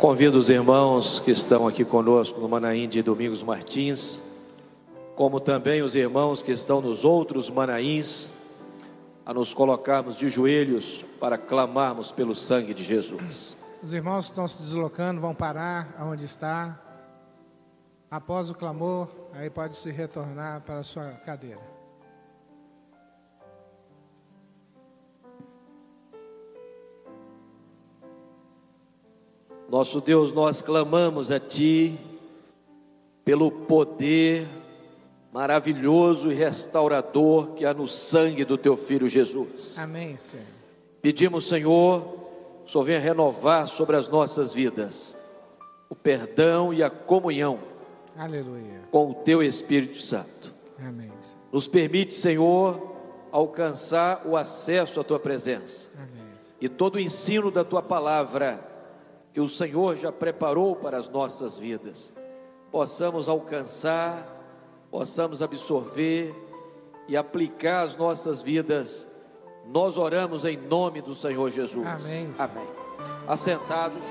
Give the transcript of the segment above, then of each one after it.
Convido os irmãos que estão aqui conosco no Manaim de Domingos Martins, como também os irmãos que estão nos outros Manaíns, a nos colocarmos de joelhos para clamarmos pelo sangue de Jesus. Os irmãos que estão se deslocando vão parar onde está. Após o clamor, aí pode se retornar para a sua cadeira. Nosso Deus, nós clamamos a Ti pelo poder maravilhoso e restaurador que há no sangue do Teu Filho Jesus. Amém, Senhor. Pedimos, Senhor, que o Senhor venha renovar sobre as nossas vidas o perdão e a comunhão, aleluia, com o Teu Espírito Santo. Amém, Senhor. Nos permite, Senhor, alcançar o acesso à Tua presença. Amém, Senhor. E todo o ensino da Tua palavra que o Senhor já preparou para as nossas vidas, possamos alcançar, possamos absorver e aplicar as nossas vidas. Nós oramos em nome do Senhor Jesus. Amém. Amém. Assentados.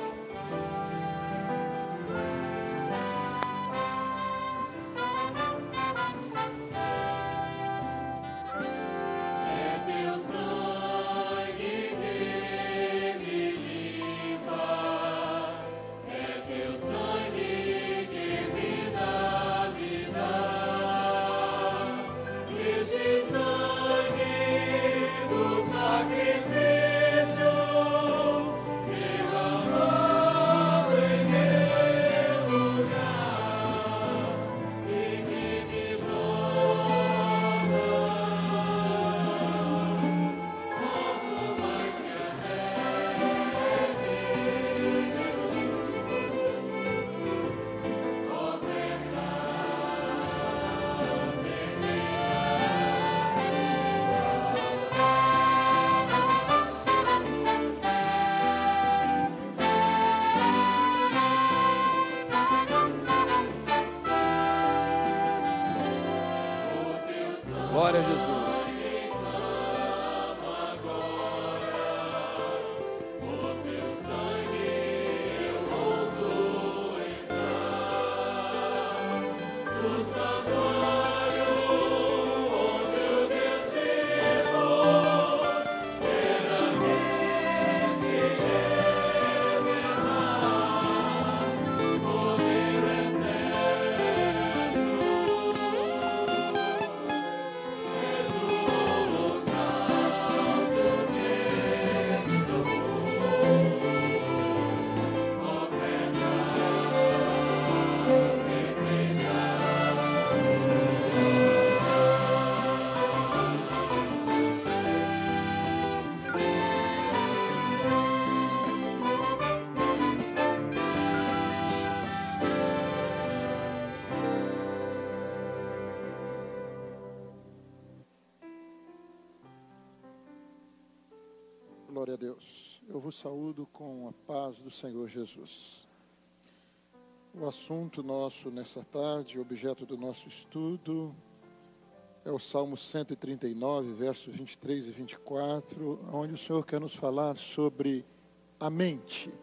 Glória a Jesus. Glória a Deus. Eu vos saúdo com a paz do Senhor Jesus. O assunto nosso nessa tarde, objeto do nosso estudo, é o Salmo 139, versos 23 e 24, onde o Senhor quer nos falar sobre a mente.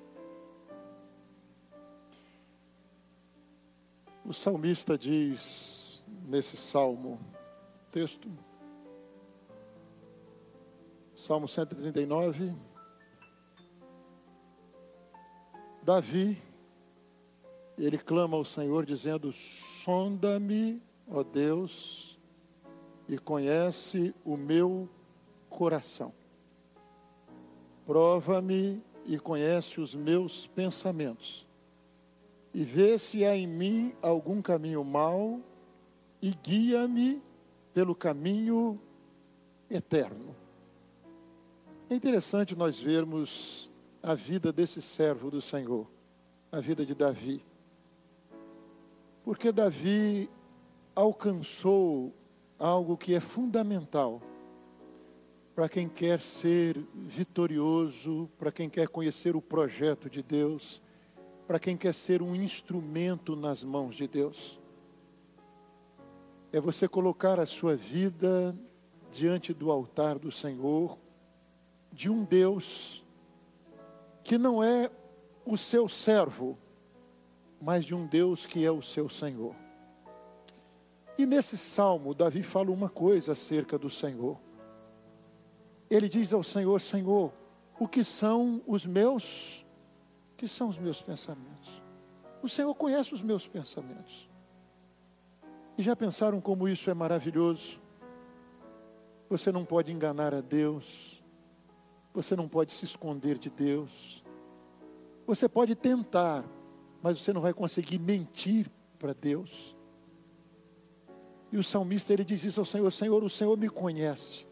O salmista diz nesse salmo, texto, Salmo 139, Davi, ele clama ao Senhor dizendo: sonda-me, ó Deus, e conhece o meu coração. Prova-me e conhece os meus pensamentos. E vê se há em mim algum caminho mau e guia-me pelo caminho eterno. É interessante nós vermos a vida desse servo do Senhor, a vida de Davi. Porque Davi alcançou algo que é fundamental para quem quer ser vitorioso, para quem quer conhecer o projeto de Deus, para quem quer ser um instrumento nas mãos de Deus. É você colocar a sua vida diante do altar do Senhor, de um Deus que não é o seu servo, mas de um Deus que é o seu Senhor. E nesse salmo, Davi fala uma coisa acerca do Senhor. Ele diz ao Senhor: Senhor, o que são os meus pensamentos? O Senhor conhece os meus pensamentos. E já pensaram como isso é maravilhoso? Você não pode enganar a Deus. Você não pode se esconder de Deus. Você pode tentar, mas você não vai conseguir mentir para Deus. E o salmista, ele diz isso ao Senhor: Senhor, o Senhor me conhece.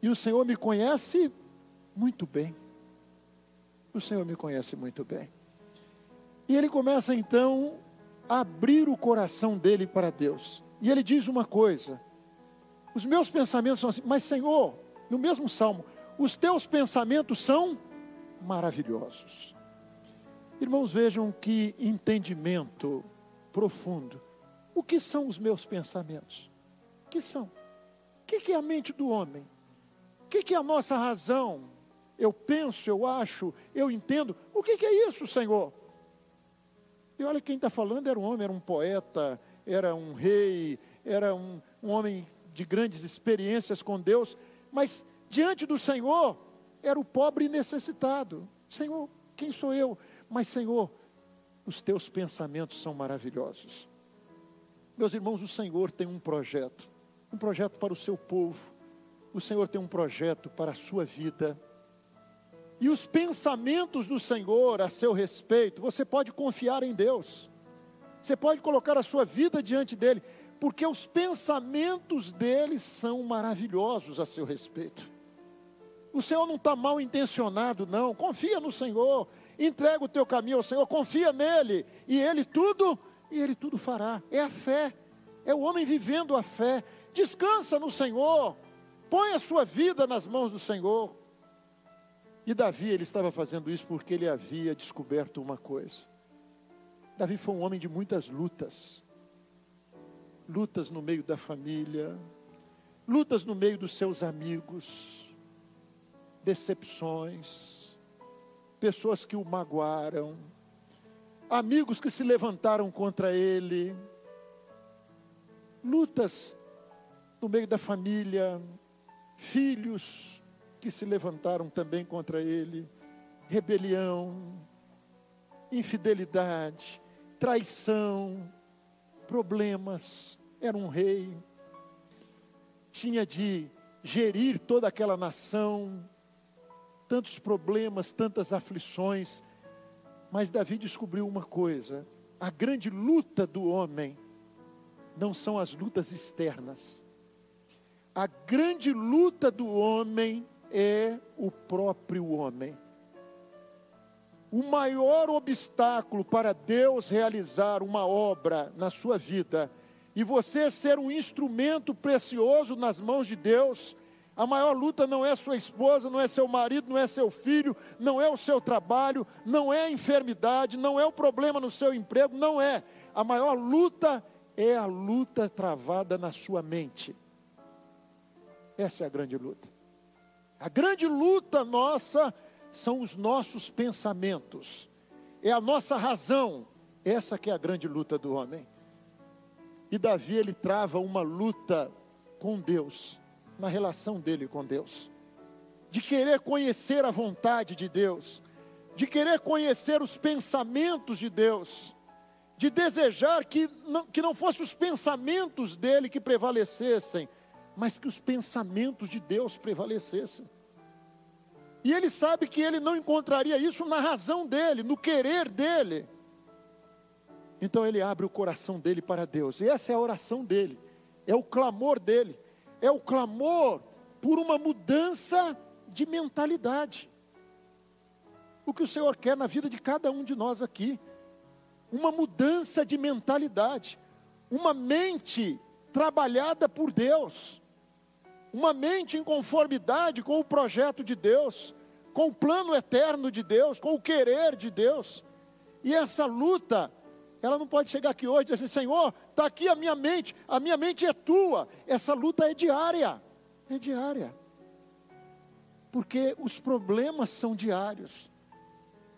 E o Senhor me conhece muito bem. O Senhor me conhece muito bem. E ele começa então a abrir o coração dele para Deus. E ele diz uma coisa: os meus pensamentos são assim, mas Senhor, no mesmo salmo, os teus pensamentos são maravilhosos. Irmãos, vejam que entendimento profundo. O que são os meus pensamentos? O que são? O que é a mente do homem? O que é a nossa razão? Eu penso, eu acho, eu entendo. O que é isso, Senhor? E olha, quem está falando era um homem, era um poeta, era um rei, era um homem de grandes experiências com Deus, mas diante do Senhor, era o pobre e necessitado. Senhor, quem sou eu? Mas Senhor, os teus pensamentos são maravilhosos. Meus irmãos, o Senhor tem um projeto para o seu povo. O Senhor tem um projeto para a sua vida. E os pensamentos do Senhor a seu respeito, você pode confiar em Deus. Você pode colocar a sua vida diante dEle, porque os pensamentos dEle são maravilhosos a seu respeito. O Senhor não está mal intencionado, não. Confia no Senhor, entrega o teu caminho ao Senhor, confia nele, e Ele tudo fará. É a fé, é o homem vivendo a fé. Descansa no Senhor, põe a sua vida nas mãos do Senhor. E Davi, ele estava fazendo isso porque ele havia descoberto uma coisa. Davi foi um homem de muitas lutas. Lutas no meio da família, lutas no meio dos seus amigos, decepções, pessoas que o magoaram, amigos que se levantaram contra ele, lutas no meio da família, filhos que se levantaram também contra ele, rebelião, infidelidade, traição, problemas. Era um rei, tinha de gerir toda aquela nação, tantos problemas, tantas aflições. Mas Davi descobriu uma coisa: a grande luta do homem não são as lutas externas. A grande luta do homem é o próprio homem. O maior obstáculo para Deus realizar uma obra na sua vida e você ser um instrumento precioso nas mãos de Deus, a maior luta não é sua esposa, não é seu marido, não é seu filho, não é o seu trabalho, não é a enfermidade, não é o problema no seu emprego, não é. A maior luta é a luta travada na sua mente. Essa é a grande luta. A grande luta nossa são os nossos pensamentos, é a nossa razão. Essa que é a grande luta do homem. E Davi, ele trava uma luta com Deus, na relação dele com Deus, de querer conhecer a vontade de Deus, de querer conhecer os pensamentos de Deus, de desejar que não fossem os pensamentos dele que prevalecessem, mas que os pensamentos de Deus prevalecessem. E ele sabe que ele não encontraria isso na razão dele, no querer dele. Então ele abre o coração dele para Deus. E essa é a oração dele, é o clamor dele. É o clamor por uma mudança de mentalidade. O que o Senhor quer na vida de cada um de nós aqui. Uma mudança de mentalidade. Uma mente trabalhada por Deus. Uma mente em conformidade com o projeto de Deus, com o plano eterno de Deus, com o querer de Deus. E essa luta, ela não pode chegar aqui hoje e dizer assim: Senhor, está aqui a minha mente é tua. Essa luta é diária, porque os problemas são diários.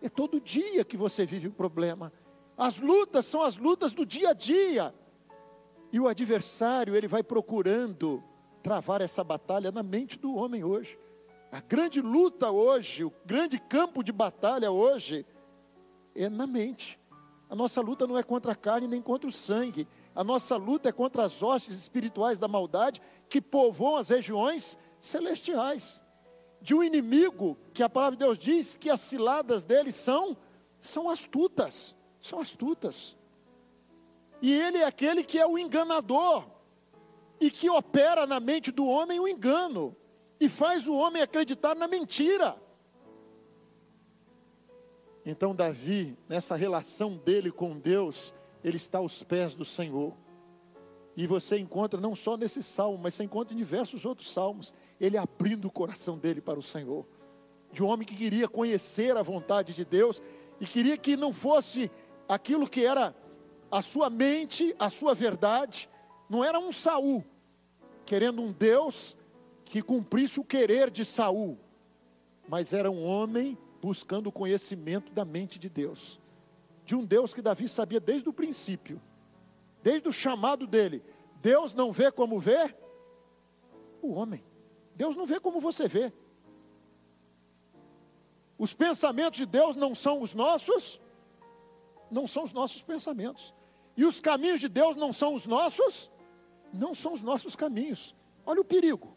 É todo dia que você vive o problema. As lutas são as lutas do dia a dia. E o adversário, ele vai procurando travar essa batalha na mente do homem hoje. A grande luta hoje, o grande campo de batalha hoje, é na mente. A nossa luta não é contra a carne nem contra o sangue. A nossa luta é contra as hostes espirituais da maldade que povoam as regiões celestiais. De um inimigo que a palavra de Deus diz que as ciladas dele são astutas. São astutas. E ele é aquele que é o enganador. E que opera na mente do homem o engano. E faz o homem acreditar na mentira. Então Davi, nessa relação dele com Deus, ele está aos pés do Senhor. E você encontra, não só nesse salmo, mas você encontra em diversos outros salmos, ele abrindo o coração dele para o Senhor. De um homem que queria conhecer a vontade de Deus, e queria que não fosse aquilo que era a sua mente, a sua verdade. Não era um Saul, querendo um Deus que cumprisse o querer de Saul, mas era um homem buscando o conhecimento da mente de Deus. De um Deus que Davi sabia desde o princípio. Desde o chamado dele. Deus não vê como vê o homem. Deus não vê como você vê. Os pensamentos de Deus não são os nossos pensamentos. E os caminhos de Deus não são os nossos caminhos. Olha o perigo.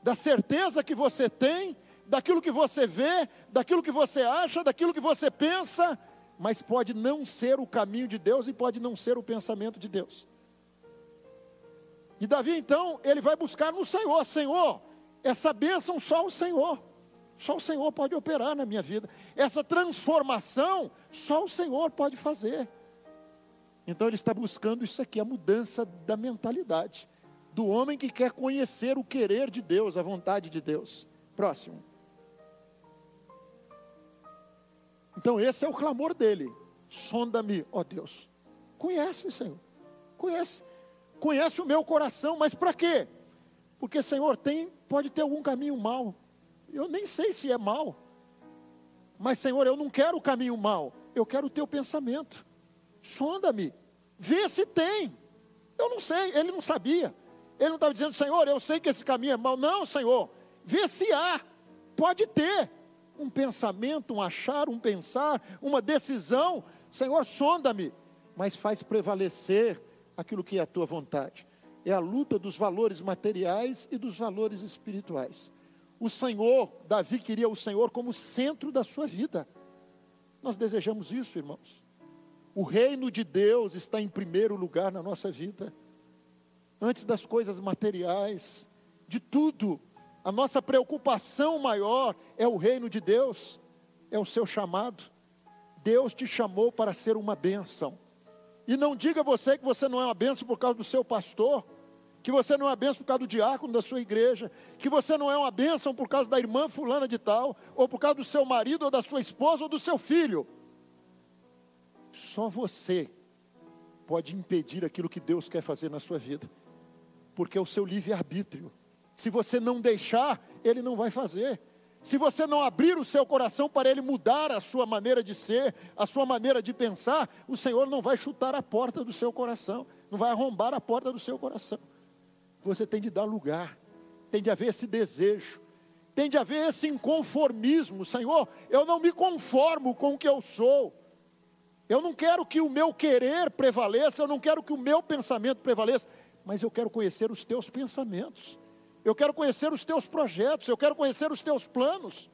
Da certeza que você tem, daquilo que você vê, daquilo que você acha, daquilo que você pensa, mas pode não ser o caminho de Deus e pode não ser o pensamento de Deus. E Davi então, ele vai buscar no Senhor. Senhor, essa bênção só o Senhor pode operar na minha vida. Essa transformação, só o Senhor pode fazer. Então ele está buscando isso aqui, a mudança da mentalidade. Do homem que quer conhecer o querer de Deus, a vontade de Deus. Próximo. Então esse é o clamor dele. Sonda-me, ó Deus. Conhece, Senhor. Conhece o meu coração, mas para quê? Porque, Senhor, pode ter algum caminho mau. Eu nem sei se é mau. Mas, Senhor, eu não quero o caminho mau. Eu quero o teu pensamento. Sonda-me. Vê se tem. Eu não sei, ele não sabia. Ele não estava dizendo, Senhor, eu sei que esse caminho é mau. Não, Senhor, vê se há. Pode ter um pensamento, um achar, um pensar, uma decisão. Senhor, sonda-me, mas faz prevalecer aquilo que é a tua vontade. É a luta dos valores materiais e dos valores espirituais. O Senhor, Davi queria o Senhor como centro da sua vida. Nós desejamos isso, irmãos. O reino de Deus está em primeiro lugar na nossa vida. Antes das coisas materiais, de tudo. A nossa preocupação maior é o reino de Deus, é o seu chamado. Deus te chamou para ser uma bênção. E não diga você que você não é uma bênção por causa do seu pastor, que você não é uma bênção por causa do diácono da sua igreja, que você não é uma bênção por causa da irmã fulana de tal, ou por causa do seu marido, ou da sua esposa, ou do seu filho. Só você pode impedir aquilo que Deus quer fazer na sua vida, porque é o seu livre-arbítrio. Se você não deixar, Ele não vai fazer. Se você não abrir o seu coração para Ele mudar a sua maneira de ser, a sua maneira de pensar, o Senhor não vai chutar a porta do seu coração, não vai arrombar a porta do seu coração. Você tem de dar lugar, tem de haver esse desejo, tem de haver esse inconformismo. Senhor, eu não me conformo com o que eu sou. Eu não quero que o meu querer prevaleça, eu não quero que o meu pensamento prevaleça, mas eu quero conhecer os teus pensamentos. Eu quero conhecer os teus projetos, eu quero conhecer os teus planos.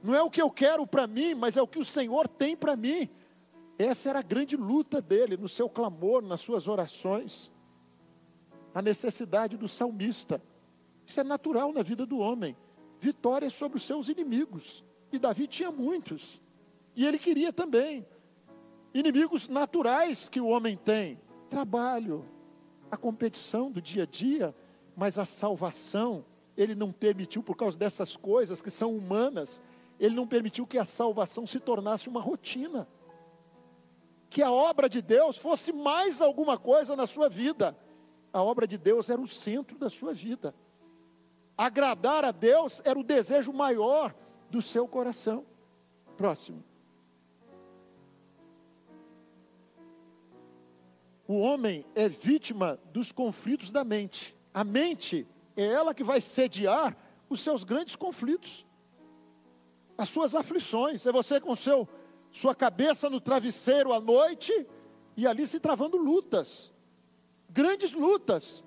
Não é o que eu quero para mim, mas é o que o Senhor tem para mim. Essa era a grande luta dele, no seu clamor, nas suas orações. A necessidade do salmista. Isso é natural na vida do homem. Vitória sobre os seus inimigos. E Davi tinha muitos. E ele queria também. Inimigos naturais que o homem tem. Trabalho, a competição do dia a dia. Mas a salvação, Ele não permitiu, por causa dessas coisas que são humanas, Ele não permitiu que a salvação se tornasse uma rotina. Que a obra de Deus fosse mais alguma coisa na sua vida. A obra de Deus era o centro da sua vida. Agradar a Deus era o desejo maior do seu coração. Próximo. O homem é vítima dos conflitos da mente. A mente é ela que vai sediar os seus grandes conflitos, as suas aflições. É você com sua cabeça no travesseiro à noite e ali se travando lutas, grandes lutas,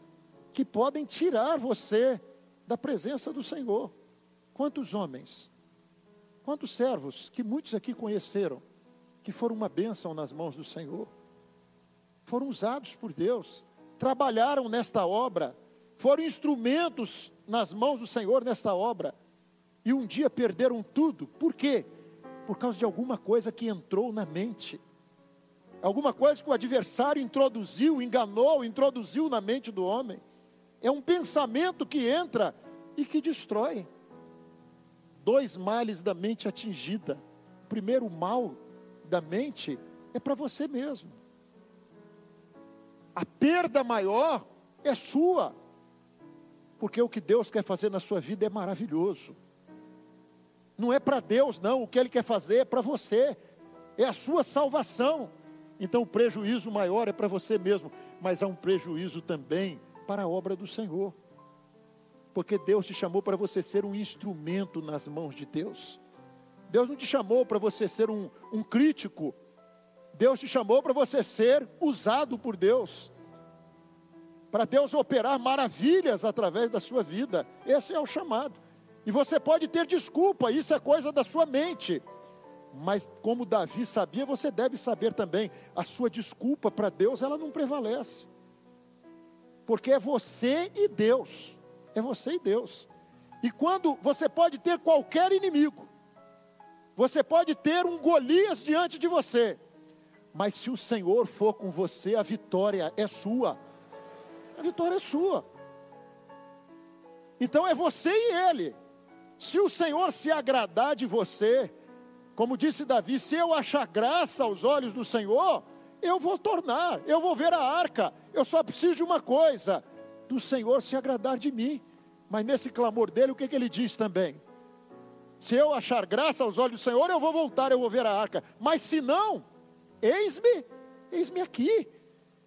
que podem tirar você da presença do Senhor. Quantos homens, quantos servos que muitos aqui conheceram, que foram uma bênção nas mãos do Senhor, foram usados por Deus, trabalharam nesta obra, foram instrumentos nas mãos do Senhor nesta obra, e um dia perderam tudo. Por quê? Por causa de alguma coisa que entrou na mente, alguma coisa que o adversário introduziu, enganou, introduziu na mente do homem. É um pensamento que entra e que destrói. 2 males da mente atingida. O primeiro mal da mente é para você mesmo. A perda maior é sua, porque o que Deus quer fazer na sua vida é maravilhoso. Não é para Deus não, o que Ele quer fazer é para você, é a sua salvação. Então o prejuízo maior é para você mesmo, mas há um prejuízo também para a obra do Senhor, porque Deus te chamou para você ser um instrumento nas mãos de Deus. Deus não te chamou para você ser um crítico, Deus te chamou para você ser usado por Deus, para Deus operar maravilhas através da sua vida. Esse é o chamado. E você pode ter desculpa, isso é coisa da sua mente, mas como Davi sabia, você deve saber também, a sua desculpa para Deus, ela não prevalece, porque é você e Deus, é você e Deus. E quando você pode ter qualquer inimigo, você pode ter um Golias diante de você, mas se o Senhor for com você, a vitória é sua, a vitória é sua. Então é você e Ele. Se o Senhor se agradar de você, como disse Davi, se eu achar graça aos olhos do Senhor, eu vou tornar, eu vou ver a arca. Eu só preciso de uma coisa, do Senhor se agradar de mim. Mas nesse clamor dele, o que ele diz também? Se eu achar graça aos olhos do Senhor, eu vou voltar, eu vou ver a arca. Mas se não, eis-me aqui.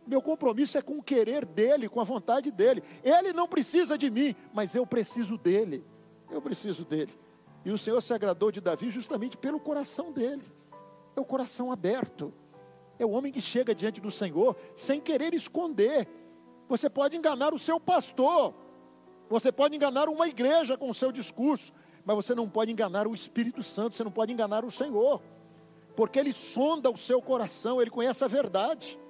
Meu compromisso é com o querer dele, com a vontade dele. Ele não precisa de mim, mas eu preciso dele. Eu preciso dele. E o Senhor se agradou de Davi justamente pelo coração dele. É o coração aberto. É o homem que chega diante do Senhor sem querer esconder. Você pode enganar o seu pastor, você pode enganar uma igreja com o seu discurso, mas você não pode enganar o Espírito Santo, você não pode enganar o Senhor, porque Ele sonda o seu coração, Ele conhece a verdade.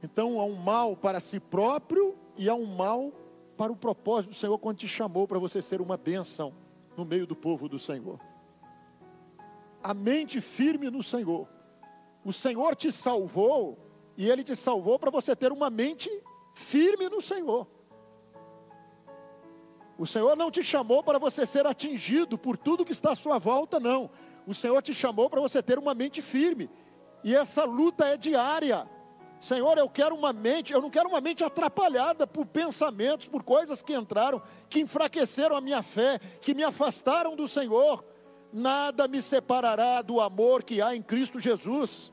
Então há um mal para si próprio e há um mal para o propósito do Senhor quando te chamou para você ser uma bênção no meio do povo do Senhor. A mente firme no Senhor. O Senhor te salvou e Ele te salvou para você ter uma mente firme no Senhor. O Senhor não te chamou para você ser atingido por tudo que está à sua volta, não. O Senhor te chamou para você ter uma mente firme. E essa luta é diária. Senhor, eu não quero uma mente atrapalhada por pensamentos, por coisas que entraram, que enfraqueceram a minha fé, que me afastaram do Senhor. Nada me separará do amor que há em Cristo Jesus.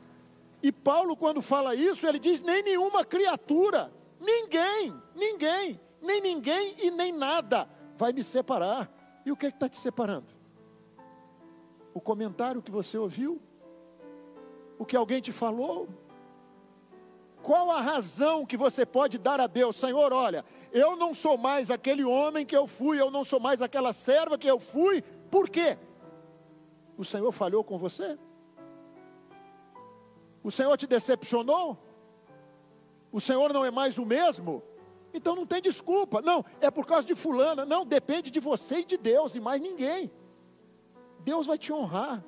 E Paulo, quando fala isso, ele diz: nem nenhuma criatura, nem ninguém e nem nada vai me separar. E o que está te separando? O comentário que você ouviu? O que alguém te falou? Qual a razão que você pode dar a Deus? Senhor, olha, eu não sou mais aquele homem que eu fui, eu não sou mais aquela serva que eu fui. Por quê? O Senhor falhou com você? O Senhor te decepcionou? O Senhor não é mais o mesmo? Então não tem desculpa. Não, é por causa de fulana. Não, depende de você e de Deus e mais ninguém. Deus vai te honrar.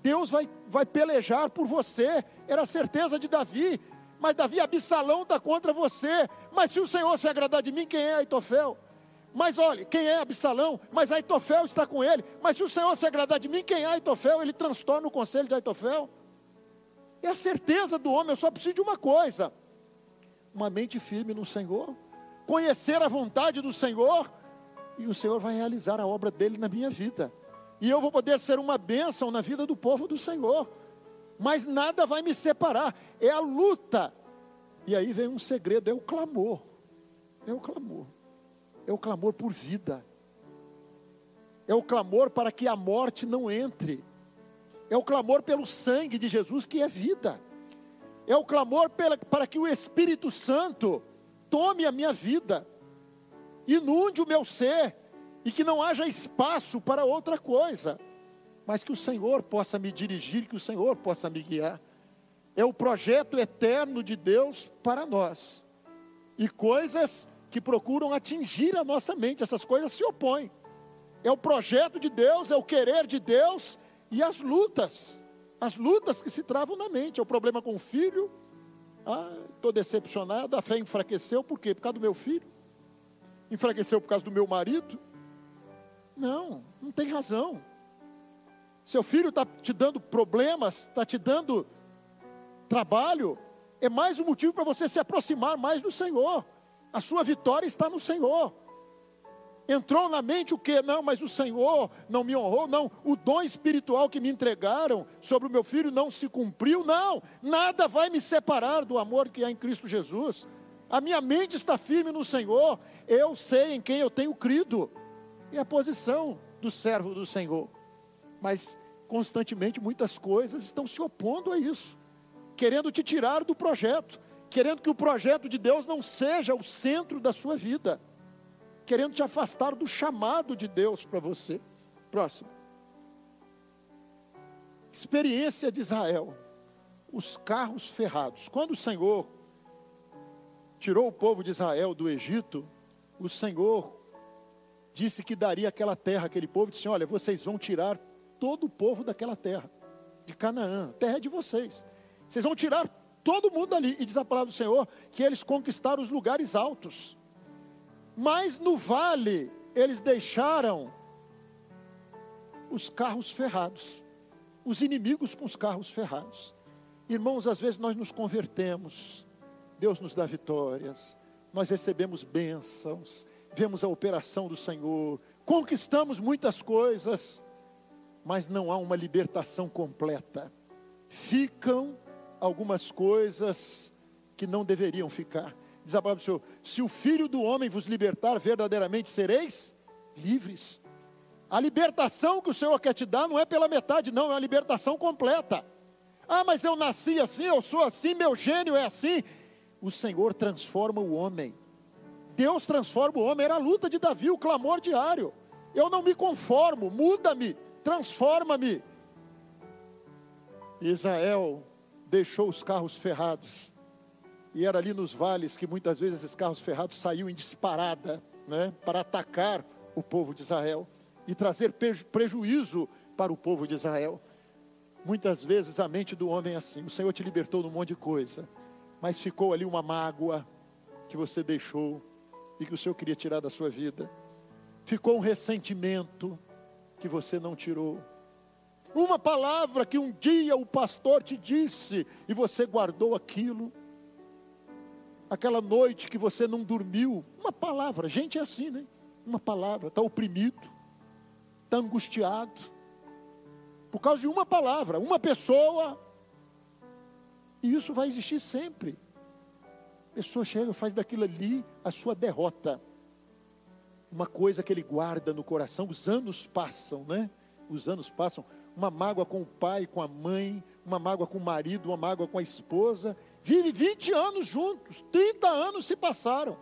Deus vai pelejar por você. Era a certeza de Davi. Mas Davi, Absalão está contra você. Mas se o Senhor se agradar de mim, quem é Aitofel? Mas olha, quem é Absalão? Mas Aitofel está com ele. Mas se o Senhor se agradar de mim, quem é Aitofel? Ele transtorna o conselho de Aitofel. É a certeza do homem. Eu só preciso de uma coisa: uma mente firme no Senhor, conhecer a vontade do Senhor, e o Senhor vai realizar a obra dele na minha vida. e eu vou poder ser uma bênção na vida do povo do Senhor, mas nada vai me separar, é a luta. E aí vem um segredo, é o clamor, é o clamor, é o clamor por vida, é o clamor para que a morte não entre, é o clamor pelo sangue de Jesus que é vida, é o clamor para que o Espírito Santo tome a minha vida, inunde o meu ser, e que não haja espaço para outra coisa, mas que o Senhor possa me dirigir, que o Senhor possa me guiar. É o projeto eterno de Deus para nós, e coisas que procuram atingir a nossa mente, essas coisas se opõem. É o projeto de Deus, é o querer de Deus, e as lutas que se travam na mente. É o problema com o filho, estou decepcionado, a fé enfraqueceu, por quê? Por causa do meu filho? Enfraqueceu por causa do meu marido? Não tem razão. Seu filho está te dando problemas, está te dando trabalho, é mais um motivo para você se aproximar mais do Senhor. A sua vitória está no Senhor. Entrou na mente o quê? Não, mas o Senhor não me honrou, não, o dom espiritual que me entregaram sobre o meu filho não se cumpriu, não, nada vai me separar do amor que há em Cristo Jesus. A minha mente está firme no Senhor, eu sei em quem eu tenho crido. É a posição do servo do Senhor. Mas constantemente muitas coisas estão se opondo a isso, querendo te tirar do projeto, querendo que o projeto de Deus não seja o centro da sua vida, querendo te afastar do chamado de Deus para você. Próximo. Experiência de Israel, os carros ferrados. Quando o Senhor tirou o povo de Israel do Egito, o Senhor disse que daria aquela terra, aquele povo, disse: olha, vocês vão tirar todo o povo daquela terra, de Canaã, a terra é de vocês, vocês vão tirar todo mundo dali. E diz a palavra do Senhor que eles conquistaram os lugares altos, mas no vale eles deixaram os carros ferrados, os inimigos com os carros ferrados. Irmãos, às vezes nós nos convertemos, Deus nos dá vitórias, nós recebemos bênçãos, vemos a operação do Senhor, conquistamos muitas coisas, mas não há uma libertação completa. Ficam algumas coisas que não deveriam ficar. Diz a palavra do Senhor: se o Filho do homem vos libertar, verdadeiramente sereis livres. A libertação que o Senhor quer te dar não é pela metade, não, é uma libertação completa. Mas eu nasci assim, eu sou assim, meu gênio é assim. O Senhor transforma o homem. Deus transforma o homem. Era a luta de Davi, o clamor diário. Eu não me conformo, muda-me, transforma-me. Israel deixou os carros ferrados, e era ali nos vales que muitas vezes esses carros ferrados saíam em disparada, para atacar o povo de Israel e trazer prejuízo para o povo de Israel. Muitas vezes a mente do homem é assim: o Senhor te libertou de um monte de coisa, mas ficou ali uma mágoa que você deixou e que o Senhor queria tirar da sua vida. Ficou um ressentimento que você não tirou. Uma palavra que um dia o pastor te disse e você guardou aquilo. Aquela noite que você não dormiu, uma palavra. Gente, é assim, né? Uma palavra, está oprimido, está angustiado, por causa de uma palavra, uma pessoa. E isso vai existir sempre. A pessoa chega e faz daquilo ali a sua derrota. Uma coisa que ele guarda no coração. Os anos passam, Os anos passam. Uma mágoa com o pai, com a mãe, uma mágoa com o marido, uma mágoa com a esposa. Vive 20 anos juntos, 30 anos se passaram.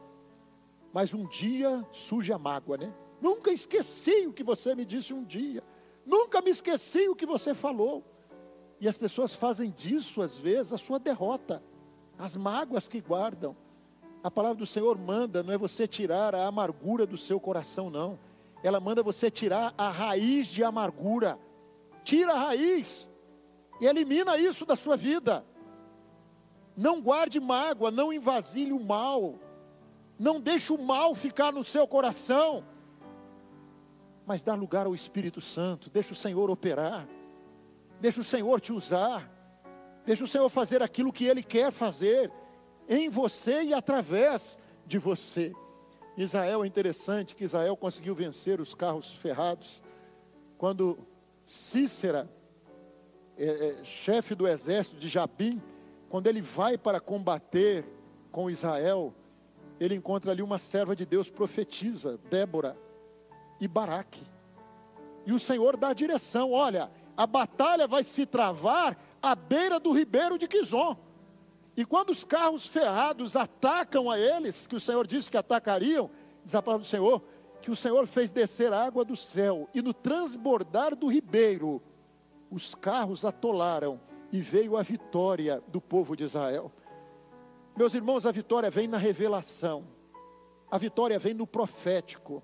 Mas um dia surge a mágoa, Nunca esqueci o que você me disse um dia. Nunca me esqueci o que você falou. E as pessoas fazem disso, às vezes, a sua derrota. As mágoas que guardam. A palavra do Senhor manda, não é você tirar a amargura do seu coração, não. Ela manda você tirar a raiz de amargura. Tira a raiz e elimina isso da sua vida. Não guarde mágoa, não envasilhe o mal. Não deixe o mal ficar no seu coração. Mas dá lugar ao Espírito Santo. Deixa o Senhor operar. Deixa o Senhor te usar. Deixa o Senhor fazer aquilo que Ele quer fazer em você e através de você. Israel, é interessante que Israel conseguiu vencer os carros ferrados quando Cícera, chefe do exército de Jabim, quando ele vai para combater com Israel, ele encontra ali uma serva de Deus, profetiza, Débora e Baraque. E o Senhor dá a direção: olha, a batalha vai se travar à beira do ribeiro de Quizon. E quando os carros ferrados atacam a eles, que o Senhor disse que atacariam, diz a palavra do Senhor, que o Senhor fez descer água do céu, e no transbordar do ribeiro, os carros atolaram, e veio a vitória do povo de Israel. Meus irmãos, a vitória vem na revelação, a vitória vem no profético,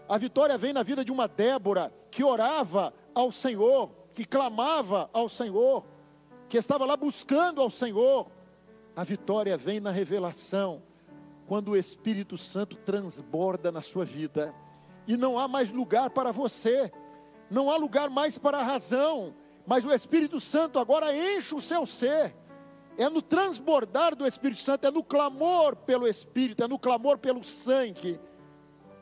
a vitória vem na vida de uma Débora, que orava ao Senhor, que clamava ao Senhor, que estava lá buscando ao Senhor. A vitória vem na revelação, quando o Espírito Santo transborda na sua vida, e não há mais lugar para você, não há lugar mais para a razão, mas o Espírito Santo agora enche o seu ser. É no transbordar do Espírito Santo, é no clamor pelo Espírito, é no clamor pelo sangue,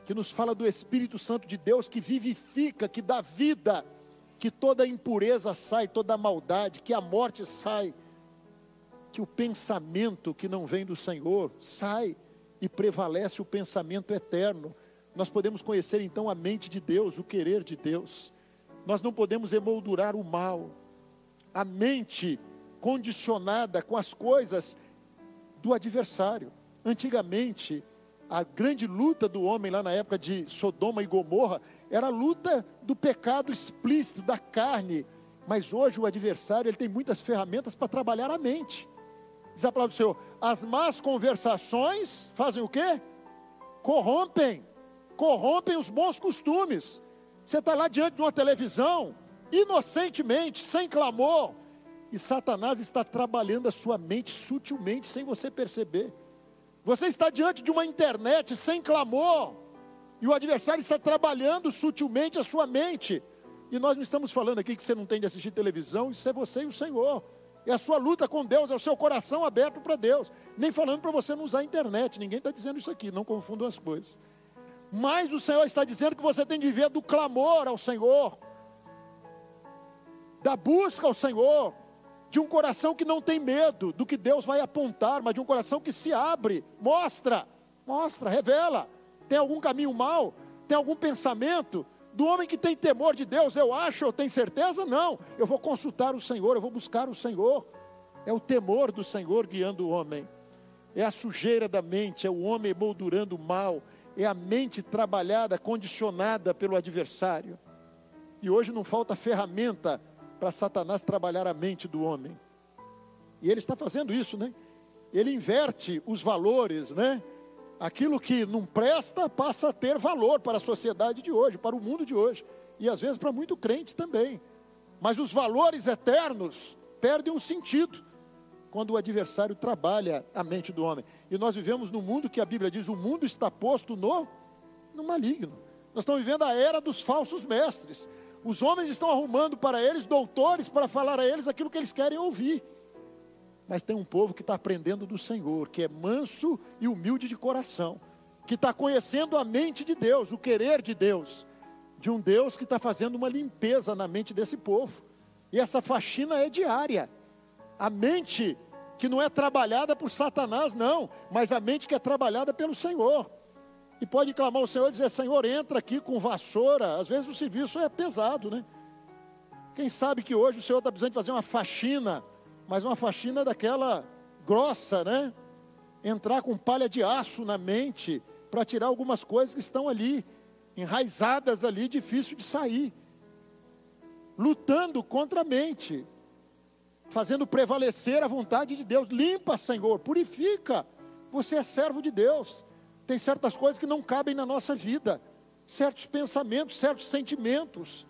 que nos fala do Espírito Santo de Deus, que vivifica, que dá vida, que toda impureza sai, toda maldade, que a morte sai, que o pensamento que não vem do Senhor sai, e prevalece o pensamento eterno. Nós podemos conhecer então a mente de Deus, o querer de Deus. Nós não podemos emoldurar o mal. A mente condicionada com as coisas do adversário. Antigamente, a grande luta do homem lá na época de Sodoma e Gomorra era a luta do pecado explícito, da carne. Mas hoje o adversário, ele tem muitas ferramentas para trabalhar a mente. Diz a palavra do Senhor: as más conversações fazem o quê? Corrompem os bons costumes. Você está lá diante de uma televisão, inocentemente, sem clamor, e Satanás está trabalhando a sua mente sutilmente, sem você perceber. Você está diante de uma internet sem clamor, e o adversário está trabalhando sutilmente a sua mente. E nós não estamos falando aqui que você não tem de assistir televisão, isso é você e o Senhor. É a sua luta com Deus, é o seu coração aberto para Deus. Nem falando para você não usar a internet, ninguém está dizendo isso aqui, não confundam as coisas. Mas o Senhor está dizendo que você tem de viver do clamor ao Senhor, da busca ao Senhor, de um coração que não tem medo do que Deus vai apontar, mas de um coração que se abre, mostra, revela. Tem algum caminho mau? Tem algum pensamento? Do homem que tem temor de Deus, eu acho, eu tenho certeza? Não, eu vou consultar o Senhor, eu vou buscar o Senhor. É o temor do Senhor guiando o homem. É a sujeira da mente, é o homem emoldurando o mal, é a mente trabalhada, condicionada pelo adversário. E hoje não falta ferramenta para Satanás trabalhar a mente do homem. E ele está fazendo isso, né? Ele inverte os valores, né? Aquilo que não presta passa a ter valor para a sociedade de hoje, para o mundo de hoje, e às vezes para muito crente também. Mas os valores eternos perdem um sentido quando o adversário trabalha a mente do homem. E nós vivemos num mundo que a Bíblia diz: o mundo está posto no maligno. Nós estamos vivendo a era dos falsos mestres. Os homens estão arrumando para eles doutores para falar a eles aquilo que eles querem ouvir. Mas tem um povo que está aprendendo do Senhor, que é manso e humilde de coração, que está conhecendo a mente de Deus, o querer de Deus, de um Deus que está fazendo uma limpeza na mente desse povo. E essa faxina é diária. A mente que não é trabalhada por Satanás, não, mas a mente que é trabalhada pelo Senhor. E pode clamar ao Senhor e dizer: Senhor, entra aqui com vassoura. Às vezes o serviço é pesado, né? Quem sabe que hoje o Senhor está precisando de fazer uma faxina, mas uma faxina daquela grossa, né? Entrar com palha de aço na mente, para tirar algumas coisas que estão ali, enraizadas ali, difícil de sair. Lutando contra a mente, fazendo prevalecer a vontade de Deus. Limpa, Senhor, purifica. Você é servo de Deus. Tem certas coisas que não cabem na nossa vida, certos pensamentos, certos sentimentos.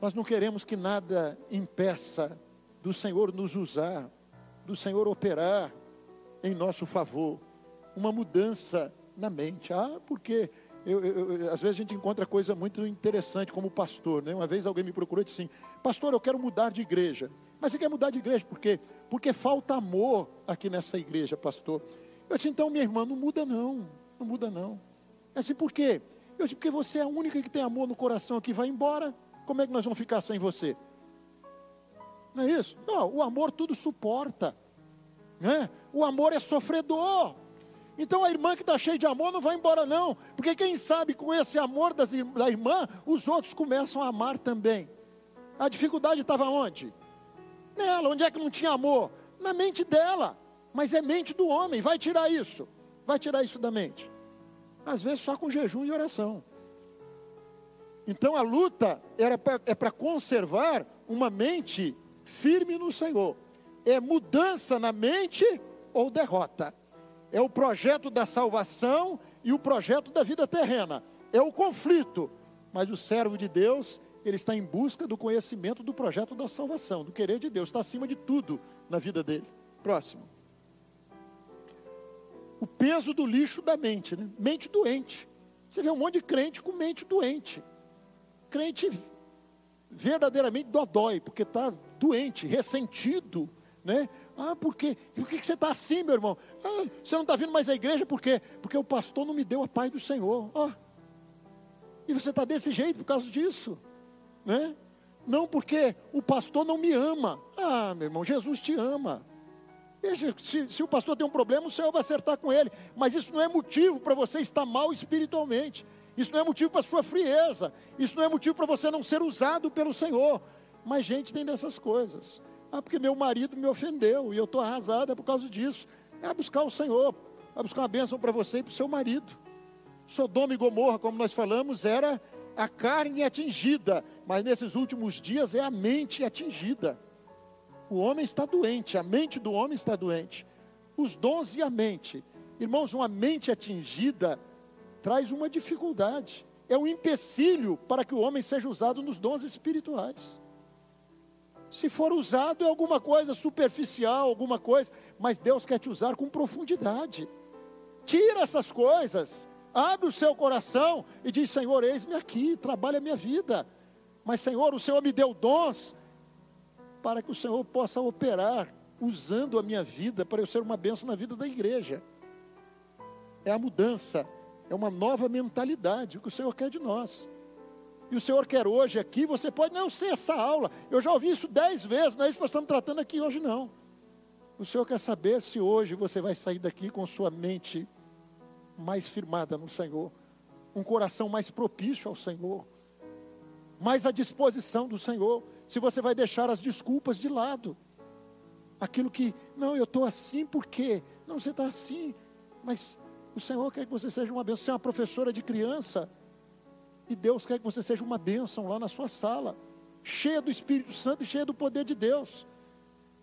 Nós não queremos que nada impeça do Senhor nos usar, do Senhor operar em nosso favor, uma mudança na mente. Porque às vezes a gente encontra coisa muito interessante como pastor, né? Uma vez alguém me procurou e disse assim: pastor, eu quero mudar de igreja. Mas você quer mudar de igreja por quê? Porque falta amor aqui nessa igreja, pastor. Eu disse: então minha irmã, não muda não. É assim, por quê? Eu disse, porque você é a única que tem amor no coração aqui, vai embora. Como é que nós vamos ficar sem você? Não é isso? Não, o amor tudo suporta, né? O amor é sofredor. Então a irmã que está cheia de amor não vai embora não, porque quem sabe com esse amor da irmã, os outros começam a amar também. A dificuldade estava onde? Nela. Onde é que não tinha amor? Na mente dela. Mas é mente do homem. Vai tirar isso. Vai tirar isso da mente. Às vezes só com jejum e oração. Então a luta é para conservar uma mente firme no Senhor. É mudança na mente ou derrota. É o projeto da salvação e o projeto da vida terrena. É o conflito. Mas o servo de Deus, ele está em busca do conhecimento do projeto da salvação, do querer de Deus. Está acima de tudo na vida dele. Próximo. O peso do lixo da mente, né? Mente doente. Você vê um monte de crente com mente doente. Crente verdadeiramente dodói, porque está doente, ressentido, né? Por quê? E por que você está assim, meu irmão? Você não está vindo mais à igreja, por quê? Porque o pastor não me deu a paz do Senhor. E você está desse jeito por causa disso, né? Não porque o pastor não me ama. Meu irmão, Jesus te ama. Veja, se o pastor tem um problema, o Senhor vai acertar com ele. Mas isso não é motivo para você estar mal espiritualmente. Isso não é motivo para sua frieza. Isso não é motivo para você não ser usado pelo Senhor. Mas gente tem dessas coisas. Porque meu marido me ofendeu e eu estou arrasada por causa disso. É buscar o Senhor, é buscar uma bênção para você e para o seu marido. Sodoma e Gomorra, como nós falamos, era a carne atingida, mas nesses últimos dias é a mente atingida. O homem está doente, a mente do homem está doente. Os dons e a mente. Irmãos, uma mente atingida traz uma dificuldade. É um empecilho para que o homem seja usado nos dons espirituais. Se for usado é alguma coisa superficial, alguma coisa, mas Deus quer te usar com profundidade. Tira essas coisas, abre o seu coração e diz, Senhor, eis-me aqui, trabalha a minha vida. Mas Senhor, o Senhor me deu dons para que o Senhor possa operar, usando a minha vida, para eu ser uma bênção na vida da igreja. É a mudança, é uma nova mentalidade, o que o Senhor quer de nós. E o Senhor quer hoje aqui, você pode não ser essa aula, eu já ouvi isso 10 vezes, não é isso que nós estamos tratando aqui hoje não. O Senhor quer saber se hoje você vai sair daqui com sua mente mais firmada no Senhor, um coração mais propício ao Senhor, mais à disposição do Senhor, se você vai deixar as desculpas de lado, aquilo que, não, eu estou assim porque, não, você está assim, mas o Senhor quer que você seja uma bênção, você é uma professora de criança, e Deus quer que você seja uma bênção lá na sua sala, cheia do Espírito Santo e cheia do poder de Deus.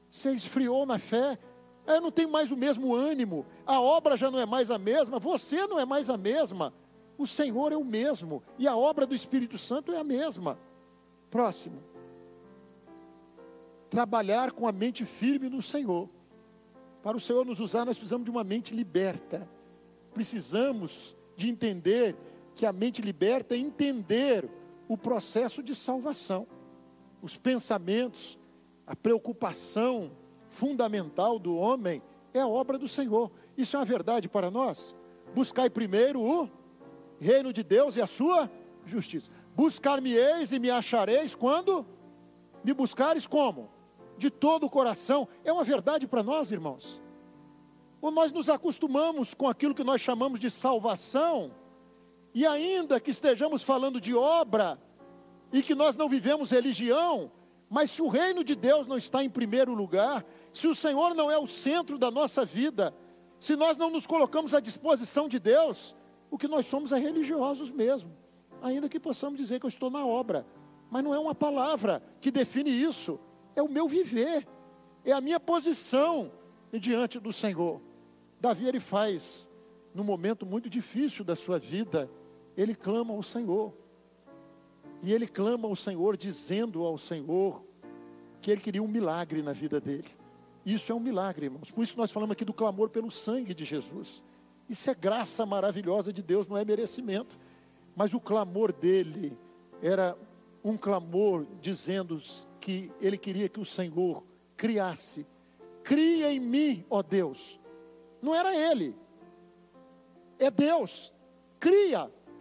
Você esfriou na fé, eu não tenho mais o mesmo ânimo, a obra já não é mais a mesma, você não é mais a mesma, o Senhor é o mesmo, e a obra do Espírito Santo é a mesma. Próximo. Trabalhar com a mente firme no Senhor. Para o Senhor nos usar, nós precisamos de uma mente liberta. Precisamos de entender que a mente liberta é entender o processo de salvação. Os pensamentos, a preocupação fundamental do homem é a obra do Senhor. Isso é uma verdade para nós. Buscai primeiro o reino de Deus e a sua justiça. Buscar-me-eis e me achareis quando me buscares como? De todo o coração. É uma verdade para nós, irmãos. Ou nós nos acostumamos com aquilo que nós chamamos de salvação, e ainda que estejamos falando de obra, e que nós não vivemos religião, mas se o reino de Deus não está em primeiro lugar, se o Senhor não é o centro da nossa vida, se nós não nos colocamos à disposição de Deus, o que nós somos é religiosos mesmo, ainda que possamos dizer que eu estou na obra, mas não é uma palavra que define isso, é o meu viver, é a minha posição diante do Senhor. Davi, ele faz, num momento muito difícil da sua vida, ele clama ao Senhor, e ele clama ao Senhor, dizendo ao Senhor, que ele queria um milagre na vida dele. Isso é um milagre, irmãos, por isso nós falamos aqui do clamor pelo sangue de Jesus, isso é graça maravilhosa de Deus, não é merecimento, mas o clamor dele, era um clamor, dizendo que ele queria que o Senhor criasse, cria em mim, ó Deus, não era ele, é Deus, cria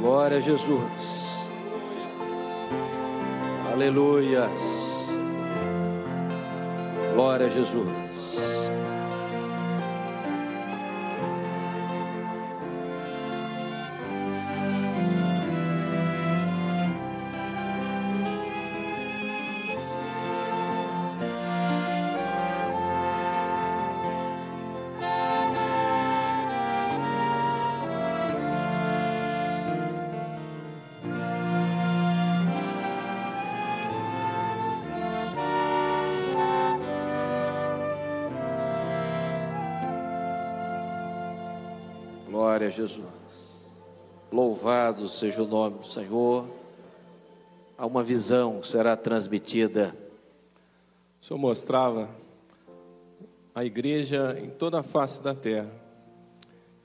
Glória a Jesus. Aleluia. Glória a Jesus. Glória a Jesus. Louvado seja o nome do Senhor. Há uma visão que será transmitida. O Senhor mostrava a igreja em toda a face da terra.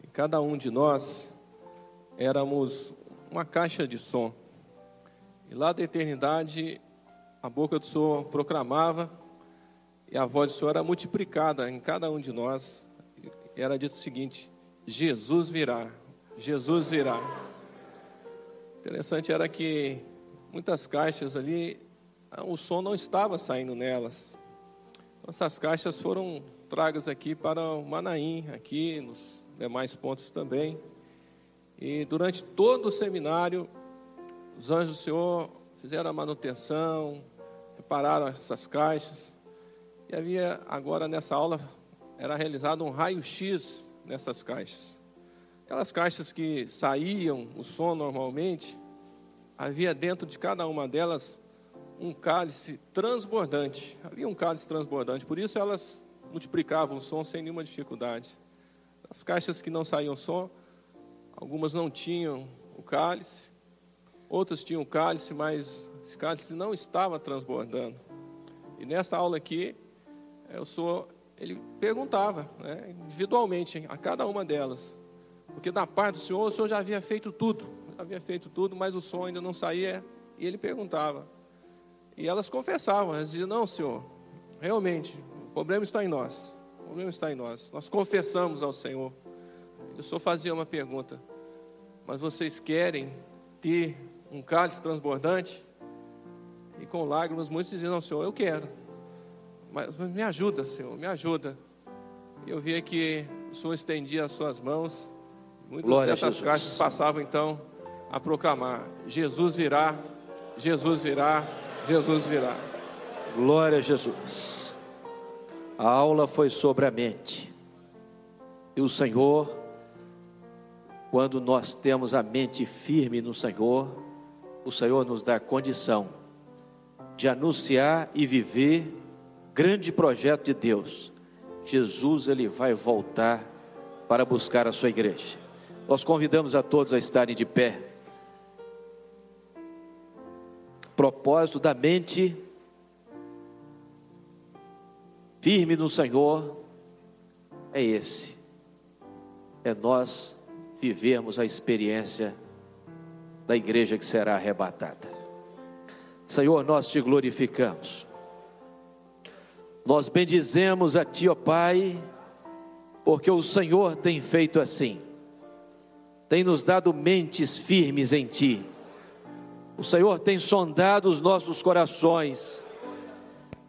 E cada um de nós éramos uma caixa de som. E lá da eternidade, a boca do Senhor proclamava e a voz do Senhor era multiplicada em cada um de nós. E era dito o seguinte: Jesus virá, Jesus virá. Interessante era que muitas caixas ali, o som não estava saindo nelas. Então, essas caixas foram tragas aqui para o Manaim, aqui nos demais pontos também. E durante todo o seminário, os anjos do Senhor fizeram a manutenção, repararam essas caixas. E havia agora nessa aula, era realizado um raio-x nessas caixas. Aquelas caixas que saíam o som normalmente, havia dentro de cada uma delas um cálice transbordante. Havia um cálice transbordante, por isso elas multiplicavam o som sem nenhuma dificuldade. As caixas que não saíam som, algumas não tinham o cálice, outras tinham o cálice, mas esse cálice não estava transbordando. E nesta aula aqui, ele perguntava, individualmente a cada uma delas, porque da parte do Senhor, o Senhor já havia feito tudo, mas o som ainda não saía, e ele perguntava, e elas confessavam, elas diziam: não, Senhor, realmente, o problema está em nós, nós confessamos ao Senhor. E o Senhor fazia uma pergunta: mas vocês querem ter um cálice transbordante? E com lágrimas muitos diziam: não, Senhor, eu quero. Mas me ajuda, Senhor, me ajuda. E eu via que o Senhor estendia as suas mãos. Muitas dessas caixas passavam então a proclamar: Jesus virá, Jesus virá, Jesus virá. Glória a Jesus. A aula foi sobre a mente. E o Senhor, quando nós temos a mente firme no Senhor, o Senhor nos dá a condição de anunciar e viver grande projeto de Deus. Jesus, ele vai voltar para buscar a sua igreja. Nós convidamos a todos a estarem de pé. Propósito da mente firme no Senhor é esse: é nós vivermos a experiência da igreja que será arrebatada. Senhor, nós te glorificamos. Nós bendizemos a Ti, ó Pai, porque o Senhor tem feito assim, tem nos dado mentes firmes em Ti. O Senhor tem sondado os nossos corações.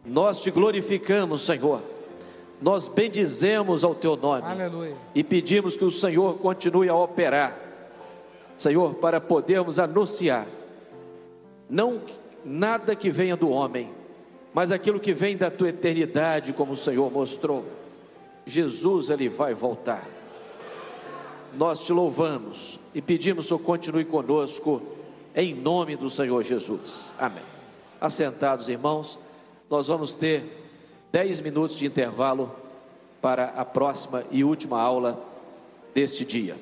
Nós te glorificamos, Senhor. Nós bendizemos ao Teu nome. Aleluia. E pedimos que o Senhor continue a operar, Senhor, para podermos anunciar, não nada que venha do homem, mas aquilo que vem da Tua eternidade, como o Senhor mostrou. Jesus, ele vai voltar. Nós te louvamos e pedimos que o Senhor continue conosco, em nome do Senhor Jesus. Amém. Assentados, irmãos, nós vamos ter 10 minutos de intervalo para a próxima e última aula deste dia.